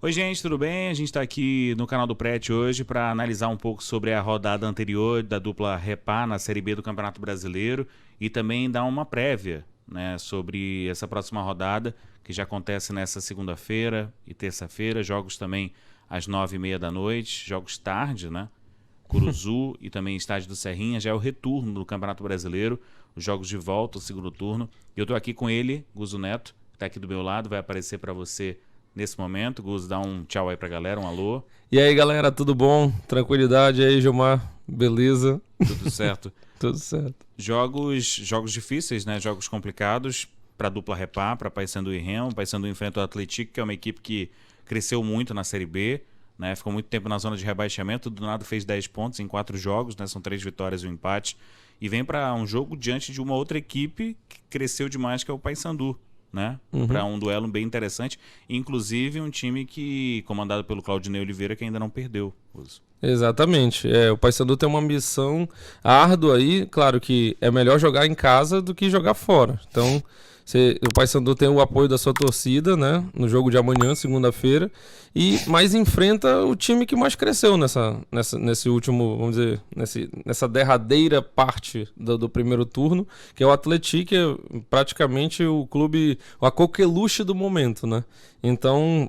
Oi, gente, tudo bem? A gente está aqui no canal do Prete hoje para analisar um pouco sobre a rodada anterior da dupla Repá na Série B do Campeonato Brasileiro e também dar uma prévia, né, sobre essa próxima rodada que já acontece nessa segunda-feira e terça-feira, jogos também às 9h30 da noite, jogos tarde, né? Curuzu e também Estádio do Serrinha, já é o retorno do Campeonato Brasileiro, os jogos de volta, o segundo turno. E eu estou aqui com ele, Guzo Neto, que está aqui do meu lado, vai aparecer para você nesse momento. Guzo, dá um tchau aí pra galera, um alô. E aí, galera, tudo bom? Tranquilidade e aí, Gilmar? Beleza? Tudo certo? Tudo certo. Jogos difíceis, né? Jogos complicados para a dupla Repá, para Paysandu e Remo. Paysandu enfrenta o Atlético, que é uma equipe que cresceu muito na Série B, né? Ficou muito tempo na zona de rebaixamento, do nada fez 10 pontos em 4 jogos, né? São 3 vitórias e um empate. E vem para um jogo diante de uma outra equipe que cresceu demais, que é o Paysandu, né? Para um duelo bem interessante, inclusive um time que comandado pelo Claudinei Oliveira, que ainda não perdeu. Exatamente, o Paysandu tem uma missão árdua aí, claro que é melhor jogar em casa do que jogar fora, então o Paysandu tem o apoio da sua torcida, né, no jogo de amanhã, segunda-feira, mas enfrenta o time que mais cresceu nesse último, vamos dizer, nessa derradeira parte do primeiro turno, que é o Atlético, que é praticamente o clube, a coqueluche do momento, né? Então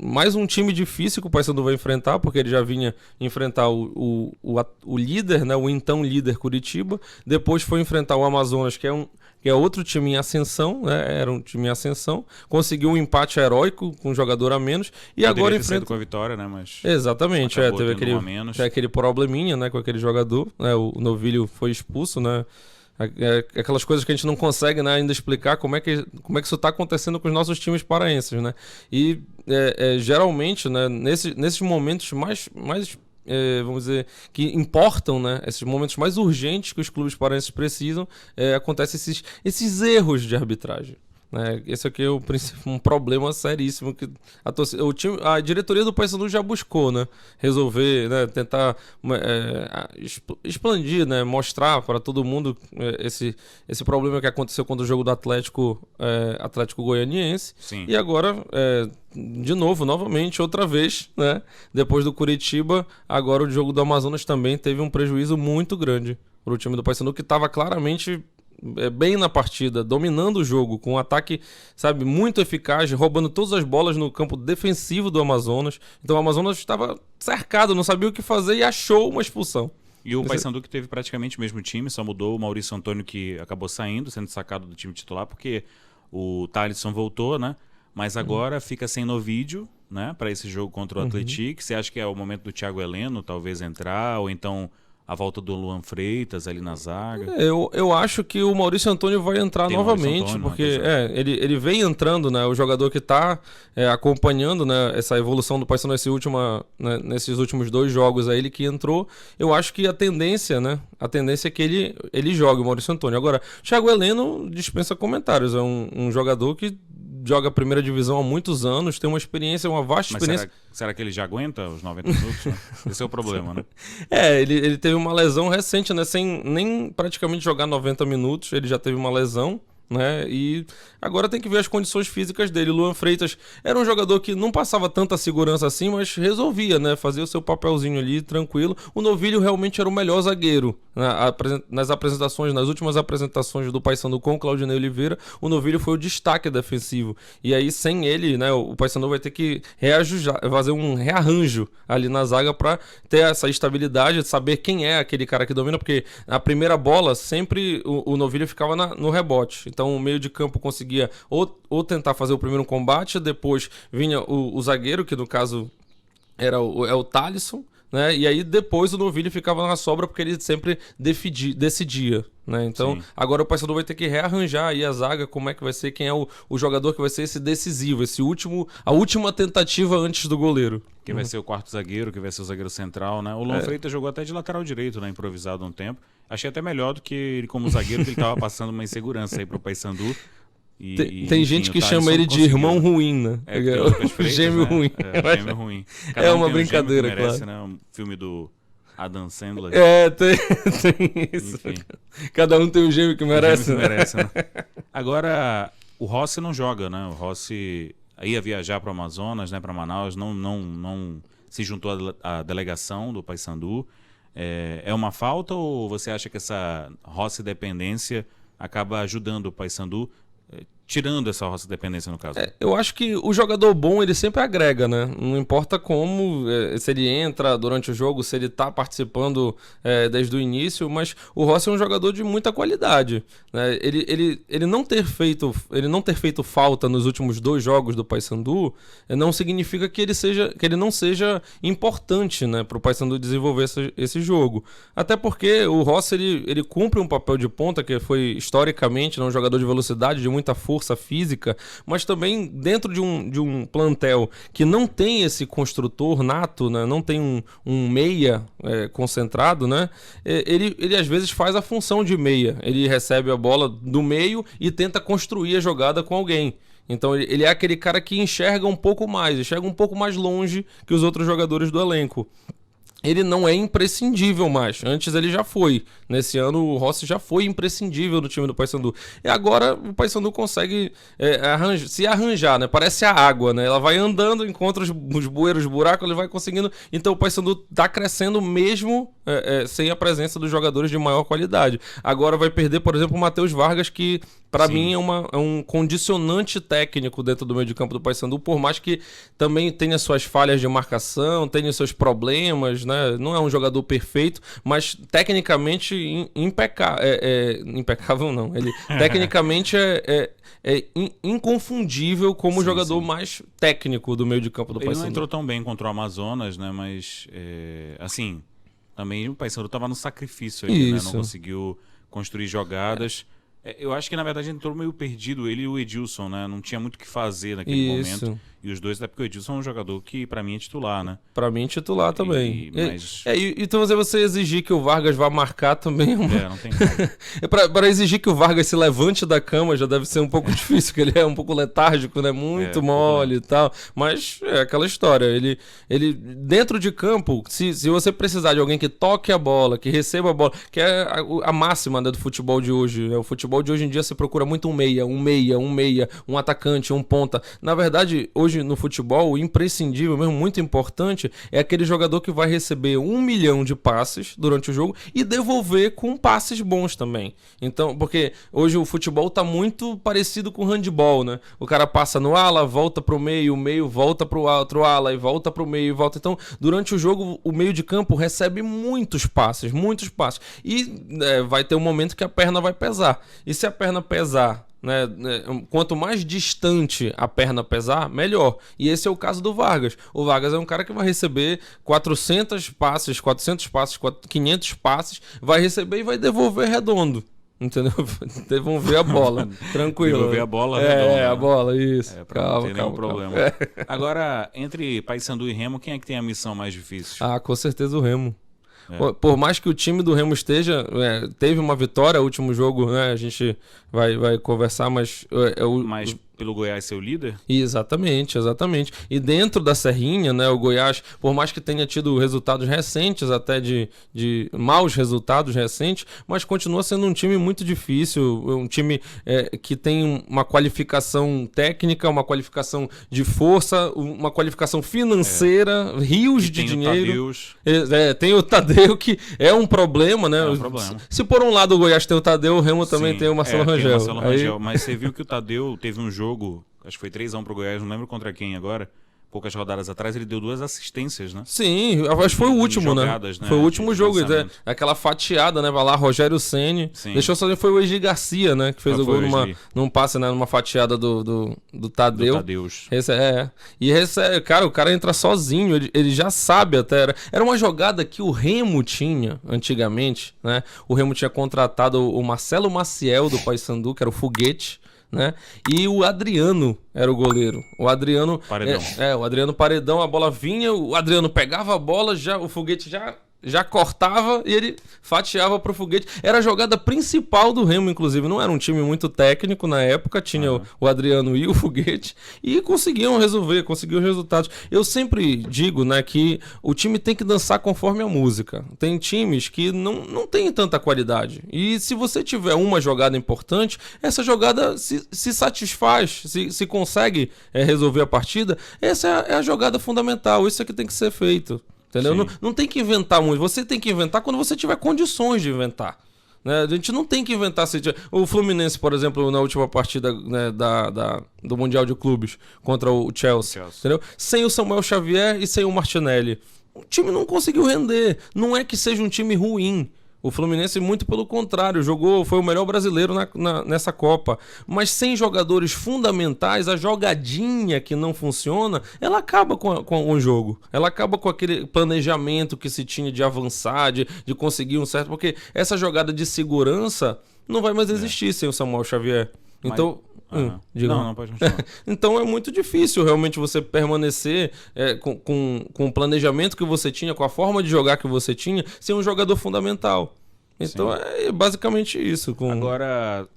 mais um time difícil que o Paysandu vai enfrentar, porque ele já vinha enfrentar o líder, né, o então líder Curitiba, depois foi enfrentar o Amazonas, que é outro time em ascensão, né? Era um time em ascensão, conseguiu um empate heróico com um jogador a menos e agora enfrenta com a vitória, né? Mas exatamente, teve aquele probleminha, né, com aquele jogador, né? O Novilho foi expulso, né? Aquelas coisas que a gente não consegue, né, ainda explicar como é que isso está acontecendo com os nossos times paraenses, né? E geralmente, né, nesses momentos mais vamos dizer, que importam, né? Esses momentos mais urgentes que os clubes paraenses precisam, acontecem esses erros de arbitragem. Esse aqui é um problema seríssimo que a diretoria do Paysandu já buscou, né, resolver, né, tentar expandir, né, mostrar para todo mundo esse problema que aconteceu quando o jogo do Atlético Goianiense. Sim. E agora novamente, outra vez, né, depois do Curitiba, agora o jogo do Amazonas também teve um prejuízo muito grande para o time do Paysandu, que estava claramente bem na partida, dominando o jogo, com um ataque, sabe, muito eficaz, roubando todas as bolas no campo defensivo do Amazonas. Então o Amazonas estava cercado, não sabia o que fazer e achou uma expulsão. E o Paysandu que teve praticamente o mesmo time, só mudou o Maurício Antônio, que acabou sendo sacado do time titular, porque o Thalisson voltou, né? Mas agora fica sem Novídio, né, para esse jogo contra o Atlético. Você acha que é o momento do Thiago Heleno talvez entrar, ou então a volta do Luan Freitas ali na zaga? Eu acho que o Maurício Antônio vai entrar novamente, porque ele vem entrando, né, o jogador que está acompanhando, né, essa evolução do Paysandu nesses últimos 2 jogos, aí ele que entrou. Eu acho que a tendência é que ele jogue, o Maurício Antônio. Agora, o Thiago Heleno dispensa comentários, é um jogador que joga a primeira divisão há muitos anos, tem uma experiência, uma vasta experiência. Será que ele já aguenta os 90 minutos? Né? Esse é o problema, né? Ele teve uma lesão recente, né? Sem nem praticamente jogar 90 minutos, ele já teve uma lesão, né? E agora tem que ver as condições físicas dele. O Luan Freitas era um jogador que não passava tanta segurança assim, mas resolvia, né, fazer o seu papelzinho ali tranquilo. O Novilho realmente era o melhor zagueiro, né? Nas últimas apresentações do Paysandu com o Claudinei Oliveira, o Novilho foi o destaque defensivo. E aí, sem ele, né, o Paysandu vai ter que fazer um rearranjo ali na zaga para ter essa estabilidade, saber quem é aquele cara que domina, porque a primeira bola sempre o Novilho ficava no rebote. Então o meio de campo conseguia ou tentar fazer o primeiro combate, depois vinha o zagueiro, que no caso é o Thalisson, né? E aí depois o Novilho ficava na sobra porque ele sempre decidia, né? Então sim, agora o Paysandu vai ter que rearranjar aí a zaga, como é que vai ser, quem é o jogador que vai ser esse decisivo, a última tentativa antes do goleiro. Que vai ser o quarto zagueiro, que vai ser o zagueiro central, né? O Luan Freitas jogou até de lateral direito, né? Improvisado um tempo. Achei até melhor do que ele como zagueiro, que ele estava passando uma insegurança aí pro Paysandu. Tem gente que chama ele de irmão ruim, né? O gêmeo ruim. Gêmeo ruim. É uma brincadeira, que merece, claro. Né? Um filme do Adam Sandler. Tem isso. Enfim. Cada um tem um gêmeo que merece. Né? Agora, o Rossi não joga, né? O Rossi ia viajar para o Amazonas, né, para Manaus, não se juntou à delegação do Paysandu. É uma falta ou você acha que essa roça dependência acaba ajudando o Paysandu, tirando essa roça dependência no caso? Eu acho que o jogador bom, ele sempre agrega, né? Não importa como, se ele entra durante o jogo, se ele tá participando desde o início, mas o Rossi é um jogador de muita qualidade, né? Ele não ter feito falta nos últimos 2 jogos do Paysandu não significa que ele não seja importante, né, para o Paysandu desenvolver esse jogo. Até porque o Rossi ele cumpre um papel de ponta que foi historicamente, né, um jogador de velocidade, de muita força física, mas também dentro de um plantel que não tem esse construtor nato, né, não tem um meia concentrado, né, ele às vezes faz a função de meia. Ele recebe a bola do meio e tenta construir a jogada com alguém. Então ele é aquele cara que enxerga um pouco mais longe que os outros jogadores do elenco. Ele não é imprescindível mais. Antes ele já foi. Nesse ano o Rossi já foi imprescindível no time do Paysandu. E agora o Paysandu consegue se arranjar, né? Parece a água, né? Ela vai andando, encontra os bueiros, os buracos, ele vai conseguindo. Então o Paysandu tá crescendo mesmo sem a presença dos jogadores de maior qualidade. Agora vai perder, por exemplo, o Matheus Vargas, que para mim é um condicionante técnico dentro do meio de campo do Paysandu, por mais que também tenha suas falhas de marcação, tenha seus problemas, né? Não é um jogador perfeito, mas tecnicamente impecável não. Ele tecnicamente é inconfundível como o jogador mais técnico do meio de campo do Paysandu. Ele não entrou tão bem contra o Amazonas, né? Mas assim, também o Paysandu estava no sacrifício aí, né? Não conseguiu construir jogadas. Eu acho que, na verdade, entrou meio perdido ele e o Edilson, né? Não tinha muito o que fazer naquele momento. E os dois, até porque o Edilson é um jogador que, pra mim, é titular, né? Pra mim, titular também. Então, você exigir que o Vargas vá marcar também... não tem como. Pra exigir que o Vargas se levante da cama já deve ser um pouco difícil, porque ele é um pouco letárgico, né? Muito mole e tal. Mas é aquela história. Ele dentro de campo, se você precisar de alguém que toque a bola, que receba a bola, que é a máxima, né, do futebol de hoje, né? O futebol de hoje em dia se procura muito um meia, um atacante, um ponta. Na verdade, hoje no futebol, o imprescindível mesmo, muito importante, é aquele jogador que vai receber 1 milhão de passes durante o jogo e devolver com passes bons também. Então, porque hoje o futebol tá muito parecido com o handball, né? O cara passa no ala, volta pro meio, o meio volta pro outro ala e volta pro meio e volta. Então, durante o jogo, o meio de campo recebe muitos passes. E vai ter um momento que a perna vai pesar. E se a perna pesar, né, quanto mais distante a perna pesar, melhor. E esse é o caso do Vargas. O Vargas é um cara que vai receber 400 passes, 500 passes, vai receber e vai devolver redondo. Entendeu? Devolver a bola. Tranquilo. Devolver a bola redonda. A bola, isso. Pra não ter nenhum problema. Agora, entre Paysandu e Remo, quem é que tem a missão mais difícil? Com certeza o Remo. Por mais que o time do Remo teve uma vitória no último jogo, né? A gente vai conversar, mas... Mas pelo Goiás ser o líder? Exatamente. E dentro da Serrinha, né, o Goiás, por mais que tenha tido resultados recentes, até de maus resultados recentes, mas continua sendo um time muito difícil, um time que tem uma qualificação técnica, uma qualificação de força, uma qualificação financeira, rios de dinheiro. Tem o Tadeu, que é um problema, né? Se por um lado o Goiás tem o Tadeu, o Remo também tem o Marcelo Rangel. Mas você viu que o Tadeu teve um jogo, acho que foi 3-1 pro Goiás, não lembro contra quem agora, poucas rodadas atrás, ele deu 2 assistências, né? Sim, acho que foi o último, jogadas, né? Foi o último jogo, aquela fatiada, né? Vai lá, Rogério Ceni. Deixou só, foi o Egi Garcia, né? Que fez o gol num passe, né? Numa fatiada do Tadeu. Do Tadeus. Cara, o cara entra sozinho, ele já sabe até. Era uma jogada que o Remo tinha antigamente, né? O Remo tinha contratado o Marcelo Maciel do Paysandu, que era o foguete, né? E o Adriano era o goleiro. O Adriano Paredão. O Adriano Paredão, a bola vinha, o Adriano pegava a bola, já o foguete já já cortava e ele fatiava pro foguete. Era a jogada principal do Remo, inclusive. Não era um time muito técnico na época, tinha o Adriano e o foguete, e conseguiam resolver, conseguiam resultados. Eu sempre digo, né, que o time tem que dançar conforme a música. Tem times que não tem tanta qualidade. E se você tiver uma jogada importante, essa jogada se satisfaz, se consegue resolver a partida, essa é a jogada fundamental. Isso é que tem que ser feito. Entendeu? Não tem que inventar muito. Você tem que inventar quando você tiver condições de inventar. Né? A gente não tem que inventar. O Fluminense, por exemplo, na última partida, né, do Mundial de Clubes contra o Chelsea. Entendeu? Sem o Samuel Xavier e sem o Martinelli. O time não conseguiu render. Não é que seja um time ruim. O Fluminense, muito pelo contrário, foi o melhor brasileiro nessa Copa. Mas sem jogadores fundamentais, a jogadinha que não funciona, ela acaba com o jogo. Ela acaba com aquele planejamento que se tinha de avançar, de conseguir um certo... Porque essa jogada de segurança não vai mais existir sem o Samuel Xavier. Então... Não, pode continuar. Então é muito difícil realmente você permanecer com o planejamento que você tinha, com a forma de jogar que você tinha, sem um jogador fundamental. Então é basicamente isso. Agora,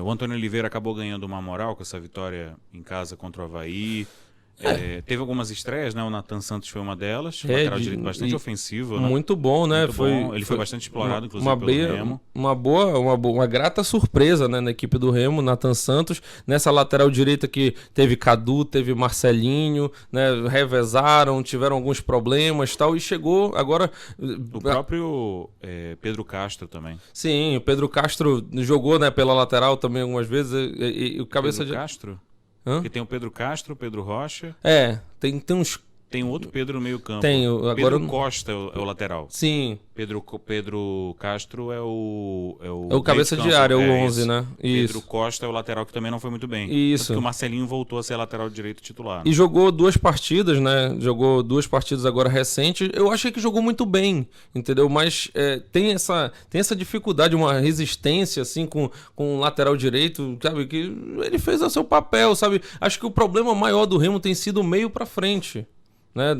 o Antônio Oliveira acabou ganhando uma moral com essa vitória em casa contra o Avaí. Teve algumas estreias, né? O Nathan Santos foi uma delas. Lateral direito bastante ofensivo. Né? Muito bom, né? Muito bom. Ele foi bastante explorado, inclusive, pelo Remo. Uma grata surpresa, né, na equipe do Remo, Nathan Santos. Nessa lateral direita que teve Cadu, teve Marcelinho, né? Revezaram, tiveram alguns problemas e tal. E chegou agora... O próprio Pedro Castro também. Sim, o Pedro Castro jogou, né, pela lateral também algumas vezes. E o cabeça Pedro Castro? Porque tem o Pedro Castro, o Pedro Rocha. Tem uns... Tem um outro Pedro no meio campo. Agora... Pedro Costa é o lateral. Sim. Pedro Castro é o cabeça de área, o 11, né? Isso. Pedro Costa é o lateral que também não foi muito bem. Isso. Porque o Marcelinho voltou a ser lateral direito titular. Né? E jogou 2 partidas, né? Jogou 2 partidas agora recentes. Eu achei que jogou muito bem, entendeu? Mas tem essa dificuldade, uma resistência, assim, com o lateral direito, sabe? Que ele fez o seu papel, sabe? Acho que o problema maior do Remo tem sido o meio pra frente. Né?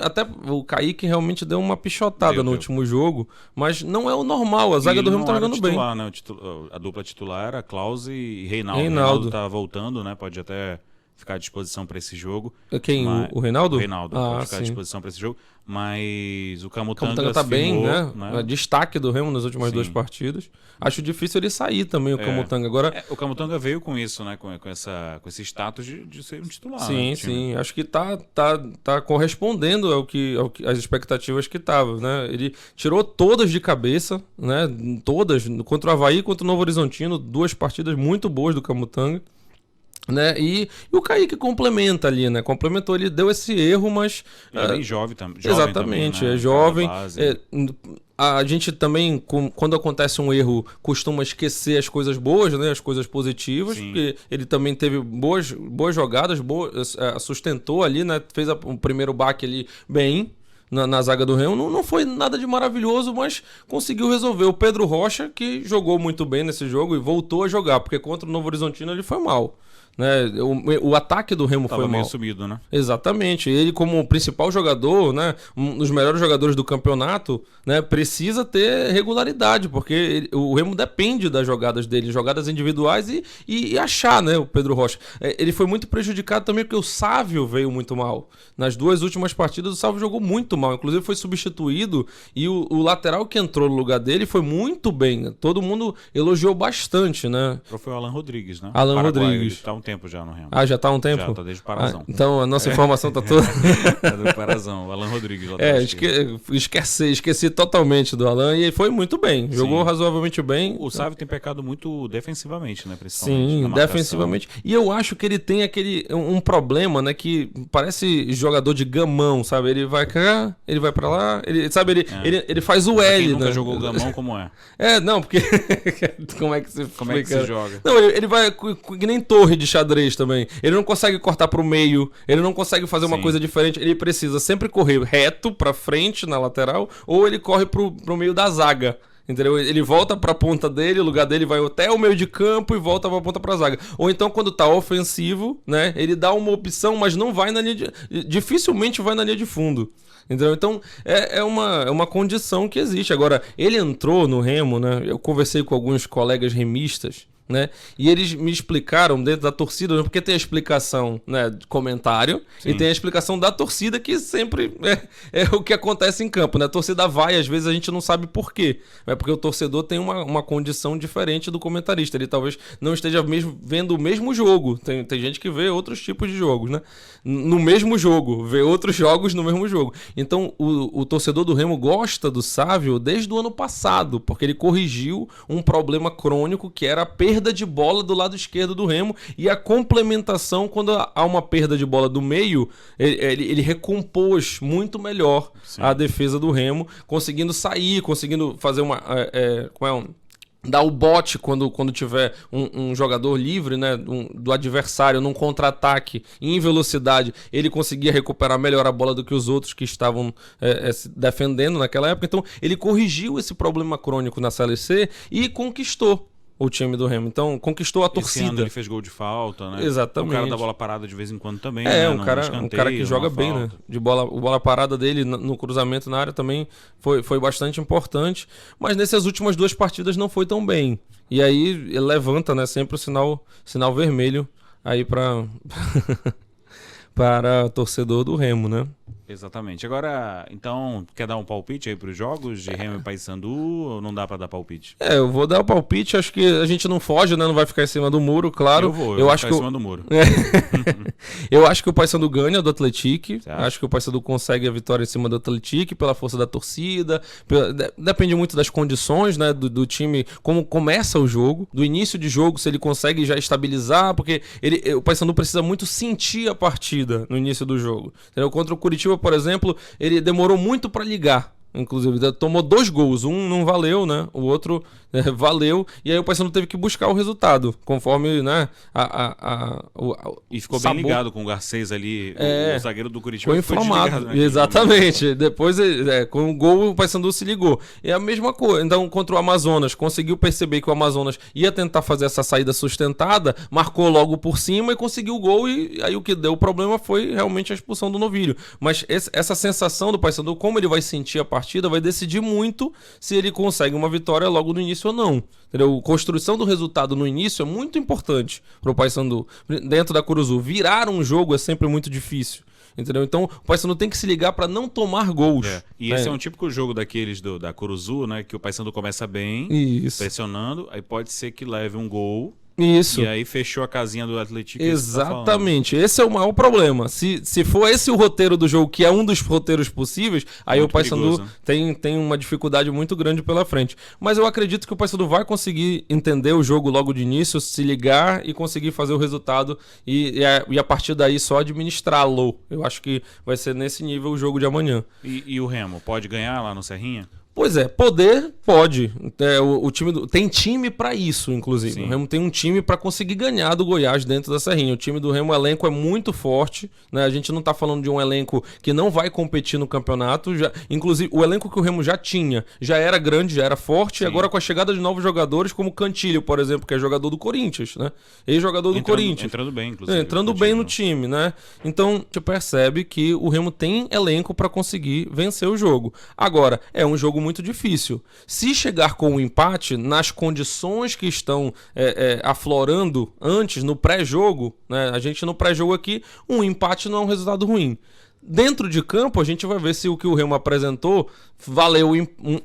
Até o Kaique realmente deu uma pichotada no último jogo, mas não é o normal, a zaga do Remo tá jogando titular, bem. Né? A dupla titular era Klaus e Reinaldo. Reinaldo tá voltando, né? Pode até ficar à disposição para esse jogo. Quem? O Reinaldo? O Reinaldo pode ficar à disposição para esse jogo. Mas o Camutanga tá bem, né? Destaque do Remo nas últimas 2 partidas. Acho difícil ele sair também, o Camutanga. Agora... o Camutanga veio com isso, né? Com esse status de ser um titular. Sim, né? sim. Acho que tá correspondendo ao que as expectativas que estavam, né? Ele tirou todas de cabeça, né? Todas, contra o Avaí, contra o Novo Horizontino, 2 partidas muito boas do Camutanga. Né? E o Kaique complementa ali, né? Complementou, ele deu esse erro, mas... Ele é bem jovem também. Exatamente, também, né? É jovem. A gente também, quando acontece um erro, costuma esquecer as coisas boas, né? As coisas positivas. Porque ele também teve boas jogadas, sustentou ali, né? Fez o primeiro baque ali bem. Na zaga do Remo, não foi nada de maravilhoso, mas conseguiu resolver. O Pedro Rocha, que jogou muito bem nesse jogo e voltou a jogar, porque contra o Novo Horizontino ele foi mal. Né? O ataque do Remo foi mal. Meio sumido, né? Exatamente. Ele, como principal jogador, né, um dos melhores jogadores do campeonato, né, precisa ter regularidade, porque o Remo depende das jogadas dele, jogadas individuais e achar, né, o Pedro Rocha. Ele foi muito prejudicado também porque o Sávio veio muito mal. Nas 2 últimas partidas, o Sávio jogou muito mal. Inclusive, foi substituído e o lateral que entrou no lugar dele foi muito bem. Todo mundo elogiou bastante, né? Foi o Alan Rodrigues, né? Alan Rodrigues. Ele tá um tempo já no Remo. Já tá há um tempo? Já, tá desde o Parazão. Então a nossa informação tá toda... Tá do Parazão, o Alan Rodrigues. Esqueci totalmente do Alan e foi muito bem. Jogou razoavelmente bem. O Sávio tem pecado muito defensivamente, né? Principalmente. Sim, defensivamente. E eu acho que ele tem um problema, né? Que parece jogador de gamão, sabe? Ele vai cá, ele vai pra lá, ele faz o L. Quem nunca né? jogou gamão, como é? Não, porque... Como é que se joga? Não, ele vai que nem torre de xadrez também. Ele não consegue cortar pro meio, ele não consegue fazer uma coisa diferente. Ele precisa sempre correr reto pra frente na lateral, ou ele corre pro meio da zaga. Entendeu? Ele volta pra ponta dele, o lugar dele vai até o meio de campo e volta pra ponta pra zaga. Ou então, quando tá ofensivo, né? Ele dá uma opção, mas não vai na linha dificilmente vai na linha de fundo. Entendeu? Então, é uma condição que existe. Agora, ele entrou no Remo, né? Eu conversei com alguns colegas remistas, né? E eles me explicaram dentro da torcida, porque tem a explicação, né, de comentário, Sim. e tem a explicação da torcida, que sempre é o que acontece em campo, né? A torcida vai, às vezes a gente não sabe por quê. É porque o torcedor tem uma condição diferente do comentarista. Ele talvez não esteja vendo o mesmo jogo. Tem gente que vê outros tipos de jogos, né? No mesmo jogo, vê outros jogos no mesmo jogo. Então, o torcedor do Remo gosta do Sávio desde o ano passado, porque ele corrigiu um problema crônico que era a perda de bola do lado esquerdo do Remo, e a complementação, quando há uma perda de bola do meio, ele recompôs muito melhor a defesa do Remo, conseguindo sair, conseguindo fazer dar o bote quando tiver um jogador livre, né, do adversário num contra-ataque em velocidade, ele conseguia recuperar melhor a bola do que os outros que estavam se defendendo naquela época. Então ele corrigiu esse problema crônico na Série C e conquistou o time do Remo. Então, conquistou a torcida. Esse ano ele fez gol de falta, né? Exatamente. O cara da bola parada de vez em quando também, né? Um cara que joga bem, né? Bola parada dele no cruzamento na área também foi bastante importante. Mas nessas últimas 2 partidas não foi tão bem. E aí ele levanta, né, sempre o sinal vermelho aí para torcedor do Remo, né? Exatamente. Agora, então, quer dar um palpite aí para os jogos de Remo e Paysandu, ou não dá para dar palpite? Eu vou dar o palpite, acho que a gente não foge, né? Não vai ficar em cima do muro, claro. Eu acho que em cima do muro. Eu acho que o Paysandu ganha do Atlético. Certo. Acho que o Paysandu consegue a vitória em cima do Atlético pela força da torcida. Depende muito das condições, né, do time, como começa o jogo, do início de jogo, se ele consegue já estabilizar, porque o Paysandu precisa muito sentir a partida no início do jogo. Entendeu? Contra o Curitiba, por exemplo, ele demorou muito para ligar. Inclusive, tomou 2 gols. Um não valeu, né? O outro valeu. E aí o Paysandu teve que buscar o resultado, conforme, né? E ficou sabor. bem ligado com o Garcês ali, o zagueiro do Curitiba. Ficou inflamado. Desligado, né? Exatamente. Depois, com o gol, o Paysandu se ligou. É a mesma coisa. Então, contra o Amazonas, conseguiu perceber que o Amazonas ia tentar fazer essa saída sustentada, marcou logo por cima e conseguiu o gol. E aí o que deu o problema foi realmente a expulsão do Novilho. Mas essa sensação do Paysandu, como ele vai sentir a partida, vai decidir muito se ele consegue uma vitória logo no início ou não. Entendeu? A construção do resultado no início é muito importante para o Paysandu. Dentro da Curuzu, virar um jogo é sempre muito difícil. Entendeu? Então o Paysandu tem que se ligar para não tomar gols. E esse é um típico jogo daqueles da Curuzu, né? Que o Paysandu começa bem, pressionando, aí pode ser que leve um gol. Isso. E aí fechou a casinha do Atlético. Exatamente. Esse é o maior problema. Se for esse o roteiro do jogo, que é um dos roteiros possíveis, aí muito o Paysandu tem uma dificuldade muito grande pela frente. Mas eu acredito que o Paysandu vai conseguir entender o jogo logo de início, se ligar e conseguir fazer o resultado e a partir daí só administrá-lo. Eu acho que vai ser nesse nível o jogo de amanhã. E o Remo, pode ganhar lá no Serrinha? Pois é, poder pode. O time tem time para isso, inclusive. Sim. O Remo tem um time para conseguir ganhar do Goiás dentro da Serrinha. O time do Remo, o elenco é muito forte, né? A gente não tá falando de um elenco que não vai competir no campeonato. Inclusive, o elenco que o Remo já tinha já era grande, já era forte. E agora com a chegada de novos jogadores, como o Cantilho, por exemplo, que é jogador do Corinthians, né? Ex-jogador do Corinthians. Entrando bem, inclusive. Entrando bem no time, né? Então, você percebe que o Remo tem elenco para conseguir vencer o jogo. Agora, é um jogo muito difícil. Se chegar com um empate nas condições que estão aflorando antes, no pré-jogo, né? A gente no pré-jogo aqui, um empate não é um resultado ruim. Dentro de campo, a gente vai ver se o que o Remo apresentou valeu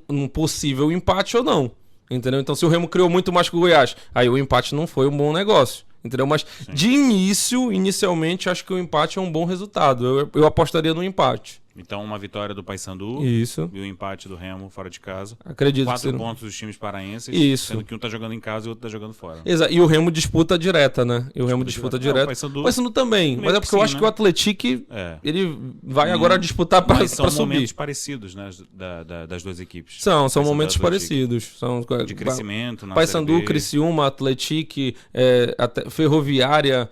um possível empate ou não. Entendeu? Então, se o Remo criou muito mais que o Goiás, aí o empate não foi um bom negócio. Entendeu? Mas de inicialmente, acho que o empate é um bom resultado. Eu apostaria no empate. Então, uma vitória do Paysandu. Isso. E o empate do Remo fora de casa. Acredito 4 pontos dos times paraenses. Isso. Sendo que um tá jogando em casa e o outro tá jogando fora. Exato. E o Remo disputa direta, né? E o Remo disputa direta. O Paysandu também. Mas é porque eu acho que o Atlético ele vai agora disputar para subir. São momentos parecidos, né? Das duas equipes. São momentos parecidos. São de crescimento na Paysandu, Criciúma, Atlético, Ferroviária,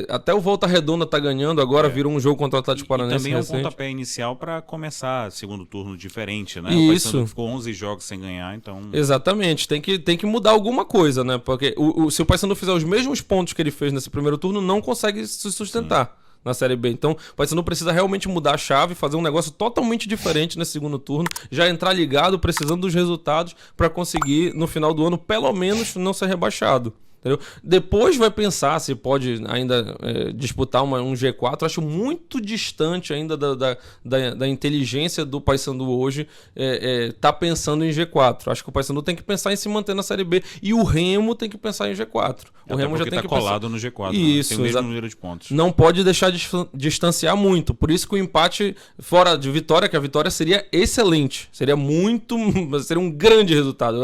até o Volta Redonda tá ganhando agora, virou um jogo contra o Atlético Paranaense. Também é um pontapé inicial para começar segundo turno diferente, né? Isso. O Paysandu ficou 11 jogos sem ganhar, então... Exatamente, tem que mudar alguma coisa, né? Porque se o Paysandu fizer os mesmos pontos que ele fez nesse primeiro turno, não consegue se sustentar. na Série B. Então, o Paysandu precisa realmente mudar a chave, fazer um negócio totalmente diferente nesse segundo turno, já entrar ligado, precisando dos resultados para conseguir, no final do ano, pelo menos não ser rebaixado. Entendeu? Depois vai pensar se pode ainda disputar um G4. Acho muito distante ainda da inteligência do Paysandu hoje tá pensando em G4. Acho que o Paysandu tem que pensar em se manter na Série B e o Remo tem que pensar em G4. O Remo já tem que colado no G4. Isso, tem o mesmo número de pontos. Não pode deixar de distanciar muito. Por isso que o empate fora de Vitória, que a vitória seria excelente. Seria um grande resultado.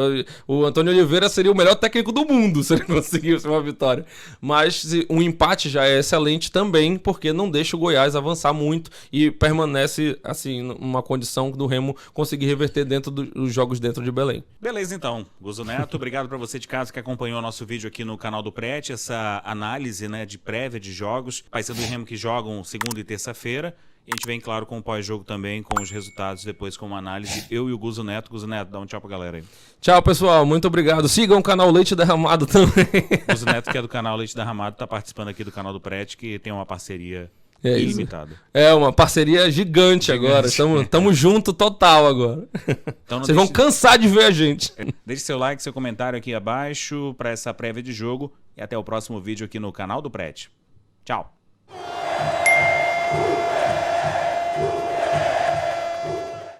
O Antônio Oliveira seria o melhor técnico do mundo se ele conseguir uma vitória. Mas um empate já é excelente também, porque não deixa o Goiás avançar muito e permanece assim numa condição do Remo conseguir reverter dentro dos jogos dentro de Belém. Beleza, então. Guzo Neto, obrigado para você de casa que acompanhou o nosso vídeo aqui no canal do Prete, essa análise, né, de prévia de jogos. Paysandu e Remo que jogam segunda e terça-feira. E a gente vem, claro, com o pós-jogo também, com os resultados, depois com uma análise. Eu e o Guzo Neto. Guzo Neto, dá um tchau pra galera aí. Tchau, pessoal. Muito obrigado. Sigam o canal Leite Derramado também. Guzo Neto, que é do canal Leite Derramado, tá participando aqui do canal do Prete, que tem uma parceria ilimitada. É, uma parceria gigante agora. Tamo junto total agora. Então Vocês vão cansar de ver a gente. Deixe seu like, seu comentário aqui abaixo para essa prévia de jogo. E até o próximo vídeo aqui no canal do Prete. Tchau.